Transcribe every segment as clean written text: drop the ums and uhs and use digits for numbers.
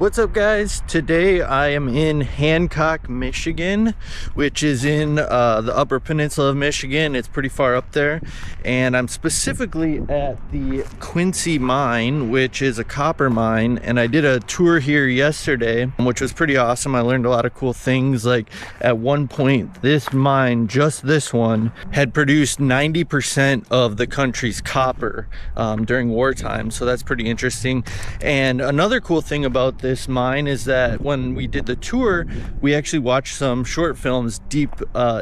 What's up, guys? Today I am in Hancock, Michigan, which is in the Upper Peninsula of Michigan. It's pretty far up there, and I'm specifically at the Quincy mine, which is a copper mine, and I did a tour here yesterday, which was pretty awesome. I learned a lot of cool things. Like at one point, this mine, just this one, had produced 90% of the country's copper during wartime, so that's pretty interesting. And another cool thing about this mine is that when we did the tour, we actually watched some short films deep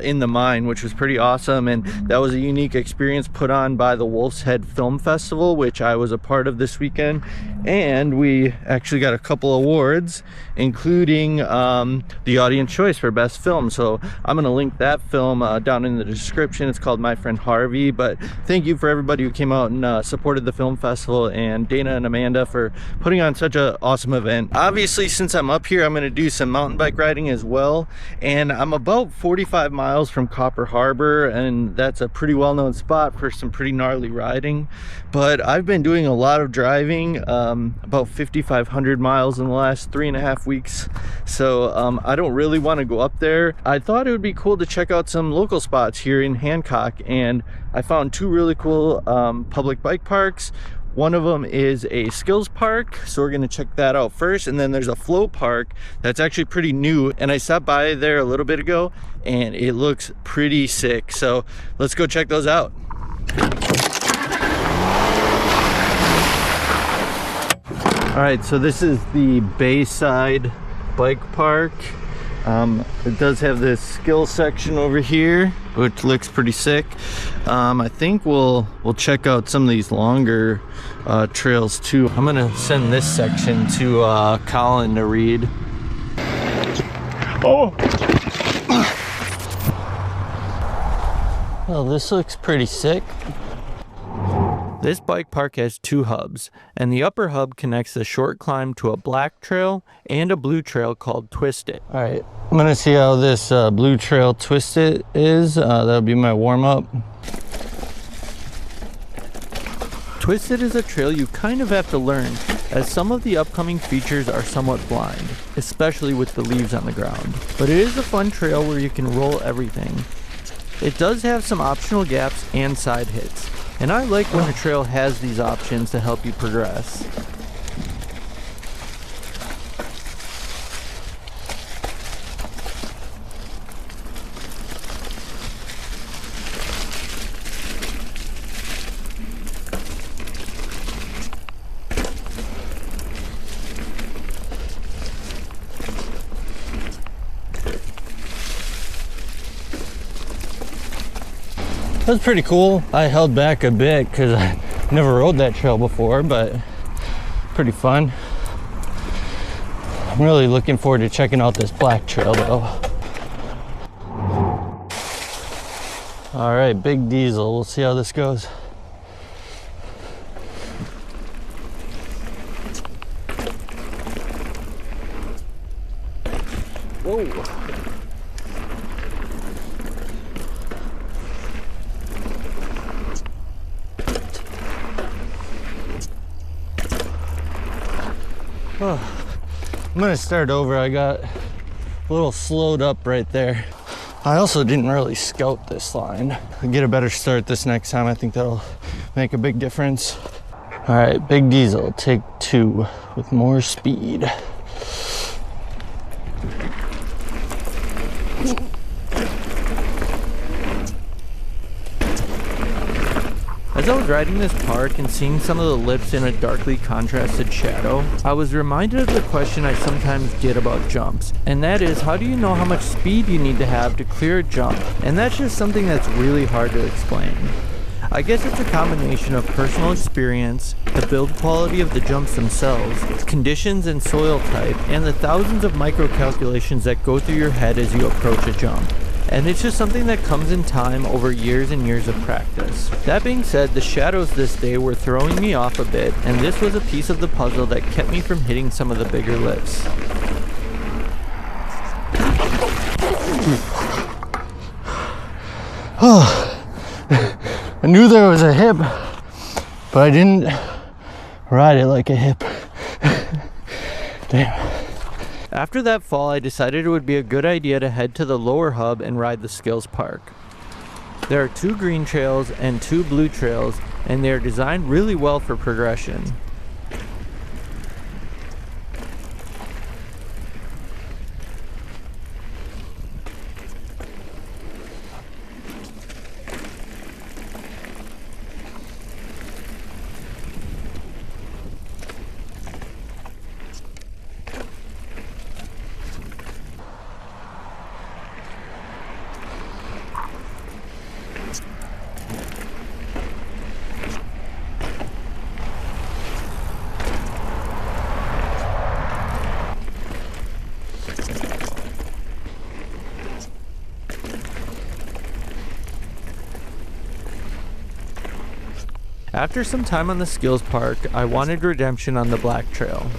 in the mine, which was pretty awesome. And that was a unique experience put on by the Wolf's Head Film Festival, which I was a part of this weekend. And we actually got a couple awards, including the audience choice for best film. So I'm going to link that film down in the description. It's called My Friend Harvey. But thank you for everybody who came out and supported the film festival, and Dana and Amanda for putting on such an awesome event. Obviously, since I'm up here, I'm going to do some mountain bike riding as well, and I'm about 45 miles from Copper Harbor, and that's a pretty well-known spot for some pretty gnarly riding. But I've been doing a lot of driving, about 5,500 miles in the last 3.5 weeks, so I don't really want to go up there. I thought it would be cool to check out some local spots here in Hancock, and I found two really cool public bike parks. One of them is a skills park, so we're going to check that out first, and then there's a flow park that's actually pretty new, and I stopped by there a little bit ago and it looks pretty sick, so let's go check those out. All right, so this is the Bayside Bike Park. It does have this skill section over here, which looks pretty sick. I think we'll check out some of these longer trails too. I'm gonna send this section to Colin to read. Oh! Well, this looks pretty sick. This bike park has two hubs, and the upper hub connects the short climb to a black trail and a blue trail called Twist It. All right, I'm gonna see how this blue trail Twist It is. That'll be my warm-up. Twist It is a trail you kind of have to learn, as some of the upcoming features are somewhat blind, especially with the leaves on the ground. But it is a fun trail where you can roll everything. It does have some optional gaps and side hits, and I like when a trail has these options to help you progress. That was pretty cool. I held back a bit because I never rode that trail before, but pretty fun. I'm really looking forward to checking out this black trail though. All right, big diesel. We'll see how this goes. Whoa. I'm gonna start over. I got a little slowed up right there. I also didn't really scout this line. I'll get a better start this next time. I think that'll make a big difference. All right, big diesel, take 2 with more speed. As I was riding this park and seeing some of the lips in a darkly contrasted shadow, I was reminded of the question I sometimes get about jumps, and that is, how do you know how much speed you need to have to clear a jump? And that's just something that's really hard to explain. I guess it's a combination of personal experience, the build quality of the jumps themselves, conditions and soil type, and the thousands of micro calculations that go through your head as you approach a jump. And it's just something that comes in time over years and years of practice. That being said, the shadows this day were throwing me off a bit, and this was a piece of the puzzle that kept me from hitting some of the bigger lifts. I knew there was a hip, but I didn't ride it like a hip. Damn. After that fall, I decided it would be a good idea to head to the lower hub and ride the skills park. There are 2 green trails and 2 blue trails, and they are designed really well for progression. After some time on the skills park, I wanted redemption on the black trail.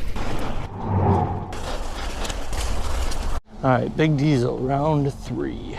Alright, Big Diesel, round 3.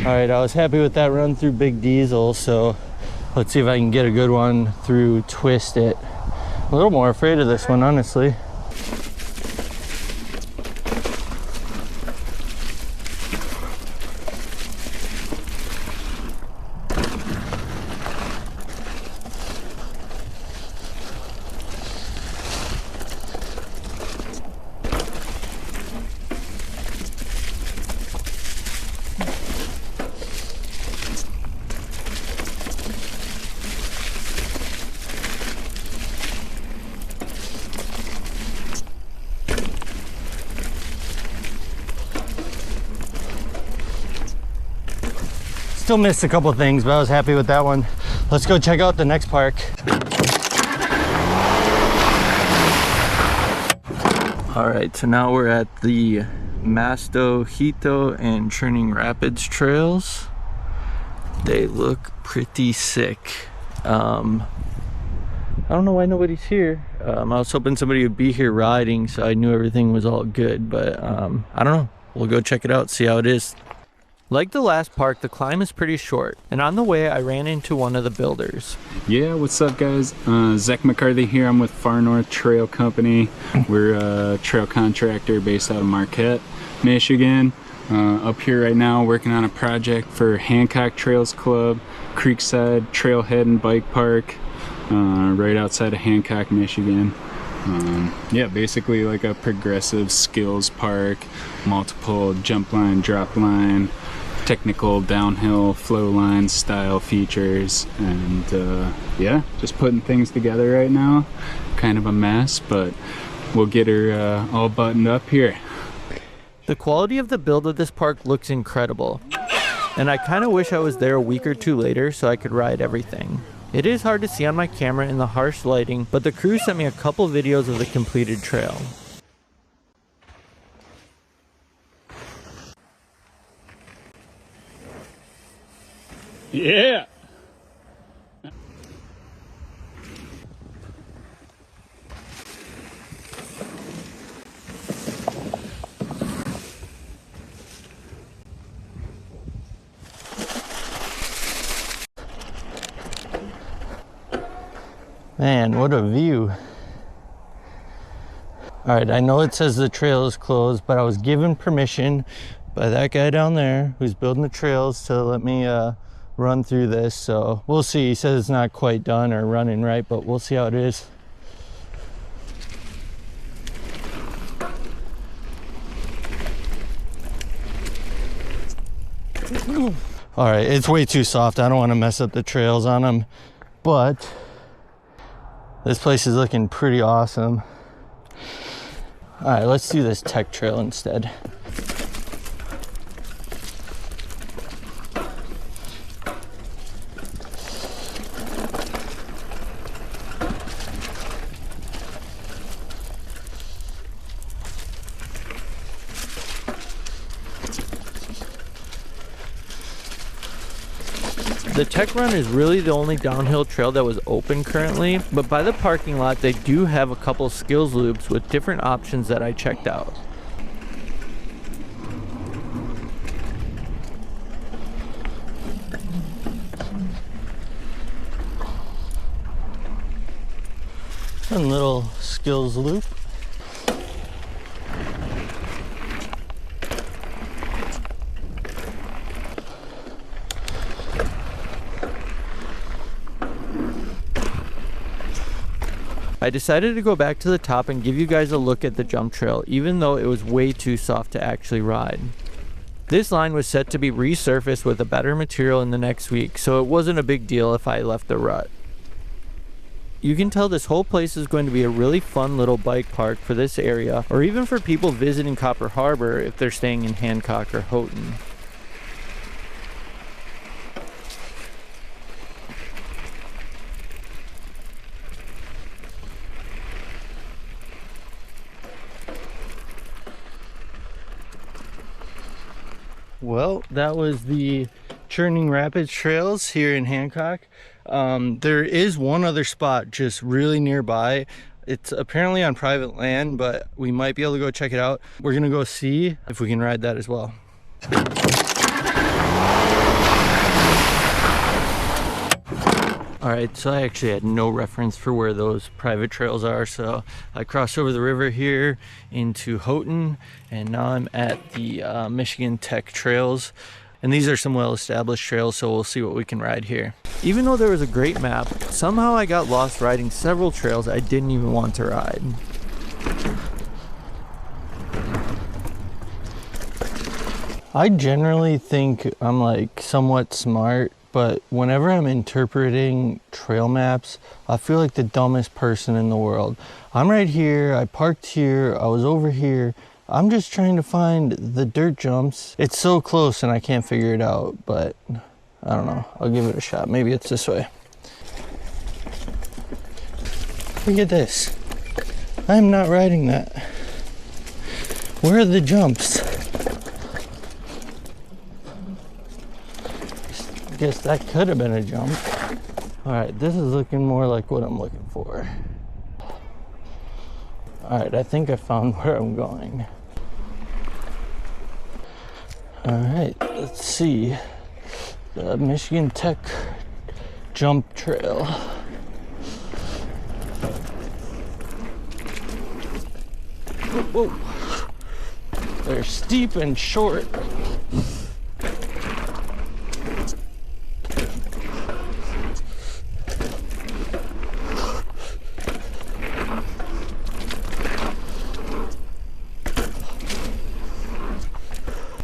Alright, I was happy with that run through Big Diesel, so let's see if I can get a good one through Twist It. I'm a little more afraid of this one, honestly. Still missed a couple things, but I was happy with that one. Let's go check out the next park. All right, so now we're at the Houghton and Churning Rapids trails. They look pretty sick. I don't know why nobody's here. I was hoping somebody would be here riding, so I knew everything was all good, but I don't know. We'll go check it out, see how it is. Like the last park, the climb is pretty short, and on the way I ran into one of the builders. Yeah, what's up guys? Zach McCarthy here. I'm with Far North Trail Company. We're a trail contractor based out of Marquette, Michigan. Up here right now working on a project for Hancock Trails Club, Creekside Trailhead and Bike Park, right outside of Hancock, Michigan. Yeah, basically like a progressive skills park, multiple jump line, drop line, technical downhill flow line style features, and yeah, just putting things together right now. Kind of a mess, but we'll get her all buttoned up here. The quality of the build of this park looks incredible, and I kind of wish I was there a week or 2 later so I could ride everything. It is hard to see on my camera in the harsh lighting, but the crew sent me a couple videos of the completed trail. Yeah! Man, what a view. Alright, I know it says the trail is closed, but I was given permission by that guy down there who's building the trails to let me run through this, so we'll see. He says it's not quite done or running right, but we'll see how it is. All right, it's way too soft. I don't want to mess up the trails on them, but this place is looking pretty awesome. All right, let's do this tech trail instead. The tech run is really the only downhill trail that was open currently, but by the parking lot they do have a couple skills loops with different options that I checked out. One little skills loop. I decided to go back to the top and give you guys a look at the jump trail, even though it was way too soft to actually ride. This line was set to be resurfaced with a better material in the next week, so it wasn't a big deal if I left the rut. You can tell this whole place is going to be a really fun little bike park for this area, or even for people visiting Copper Harbor if they're staying in Hancock or Houghton. Well, that was the Churning Rapids Trails here in Hancock. There is one other spot just really nearby. It's apparently on private land, but we might be able to go check it out. We're gonna go see if we can ride that as well. All right, so I actually had no reference for where those private trails are, so I crossed over the river here into Houghton, and now I'm at the Michigan Tech Trails. And these are some well-established trails, so we'll see what we can ride here. Even though there was a great map, somehow I got lost riding several trails I didn't even want to ride. I generally think I'm like somewhat smart, but whenever I'm interpreting trail maps, I feel like the dumbest person in the world. I'm right here, I parked here, I was over here. I'm just trying to find the dirt jumps. It's so close and I can't figure it out, but I don't know. I'll give it a shot. Maybe it's this way. Look at this. I'm not riding that. Where are the jumps? I guess that could have been a jump. All right, this is looking more like what I'm looking for. All right, I think I found where I'm going. All right, let's see. The Michigan Tech Jump Trail. Whoa, whoa. They're steep and short.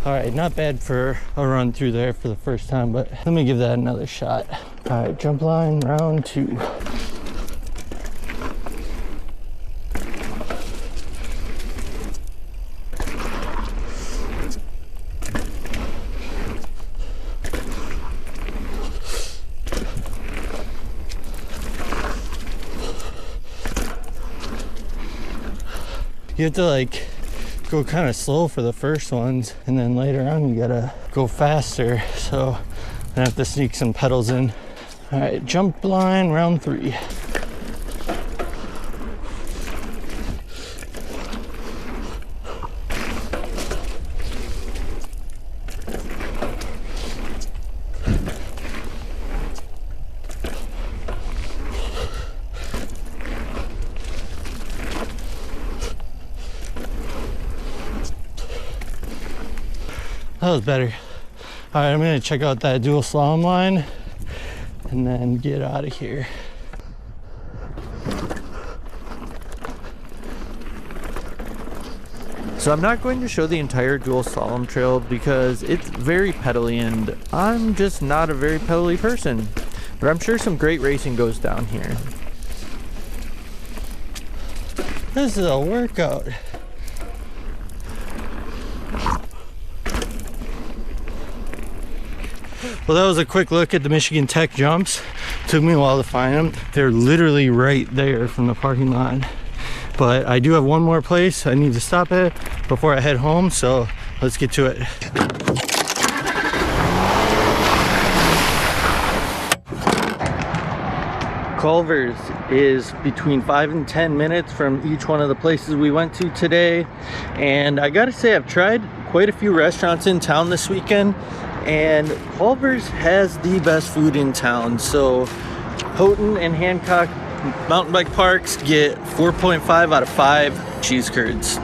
All right, not bad for a run through there for the first time, but let me give that another shot. All right, jump line, round 2. You have to like go kind of slow for the first ones, and then later on you gotta go faster, so I have to sneak some pedals in. All right, jump line, round 3. That was better. All right, I'm gonna check out that dual slalom line and then get out of here. So I'm not going to show the entire dual slalom trail because it's very pedally and I'm just not a very pedally person. But I'm sure some great racing goes down here. This is a workout. Well, that was a quick look at the Michigan Tech jumps. Took me a while to find them. They're literally right there from the parking lot. But I do have one more place I need to stop at before I head home, so let's get to it. Culver's is between 5 and 10 minutes from each one of the places we went to today. And I gotta say, I've tried quite a few restaurants in town this weekend, and Culver's has the best food in town. So Houghton and Hancock mountain bike parks get 4.5 out of 5 cheese curds.